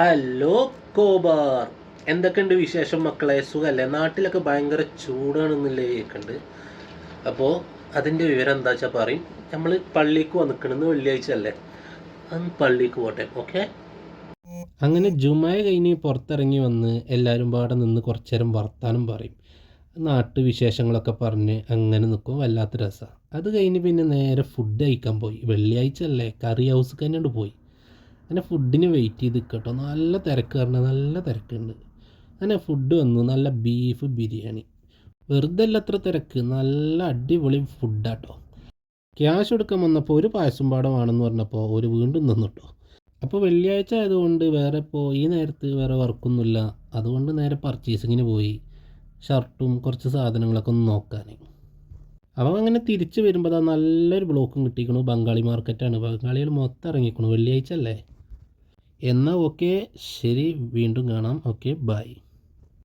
Hello Khobar, എന്തൊക്കെയുണ്ട് വിശേഷം മക്കളെ? സുഖമല്ലേ? നാട്ടിലൊക്കെ ഭയങ്കര ചൂടാണെന്നില്ലേ കേൾക്കുന്നുണ്ട്. അപ്പോൾ അതിൻ്റെ വിവരം എന്താ വെച്ചാൽ പറയും. നമ്മൾ പള്ളിക്ക് വന്നിക്കണമെന്ന് വെള്ളിയാഴ്ച അല്ലേ, അന്ന് പള്ളിക്ക് പോട്ടെ. ഓക്കെ. അങ്ങനെ ജുമായ കഴിഞ്ഞ് പുറത്തിറങ്ങി വന്ന് എല്ലാവരും പാടെ നിന്ന് കുറച്ചു നേരം വർത്താനം പറയും. നാട്ടുവിശേഷങ്ങളൊക്കെ പറഞ്ഞ് അങ്ങനെ നിൽക്കും. വല്ലാത്ത രസമാണ്. അത് കഴിഞ്ഞ് പിന്നെ നേരെ ഫുഡ് കഴിക്കാൻ പോയി. വെള്ളിയാഴ്ച അല്ലേ, കറി ഹൗസ് കഞ്ഞോണ്ട് പോയി. അങ്ങനെ ഫുഡിന് വെയിറ്റ് ചെയ്ത് കേട്ടോ. നല്ല തിരക്ക് പറഞ്ഞാൽ നല്ല തിരക്കുണ്ട്. അങ്ങനെ ഫുഡ് വന്നു. നല്ല ബീഫ് ബിരിയാണി. വെറുതെ അല്ല അത്ര തിരക്ക്, നല്ല അടിപൊളി ഫുഡാട്ടോ. ക്യാഷ് എടുക്കാൻ വന്നപ്പോൾ ഒരു പായസം പാടം വേണമെന്ന് പറഞ്ഞപ്പോൾ ഒരു വീണ്ടും നിന്നിട്ടോ. അപ്പോൾ വെള്ളിയാഴ്ച ആയതുകൊണ്ട് വേറെ ഇപ്പോൾ ഈ നേരത്ത് വേറെ വർക്കൊന്നുമില്ല. അതുകൊണ്ട് നേരെ പർച്ചേസിങ്ങിന് പോയി. ഷർട്ടും കുറച്ച് സാധനങ്ങളൊക്കെ ഒന്ന് നോക്കാൻ. അപ്പോൾ അങ്ങനെ തിരിച്ച് വരുമ്പോൾ നല്ലൊരു ബ്ലോക്കും കിട്ടിയിരിക്കണു. ബംഗാളി മാർക്കറ്റാണ്. ബംഗാളികൾ മൊത്തം ഇറങ്ങിക്കണു. വെള്ളിയാഴ്ച അല്ലേ. എന്നാൽ ഓക്കെ, ശരി, വീണ്ടും കാണാം. Okay, by.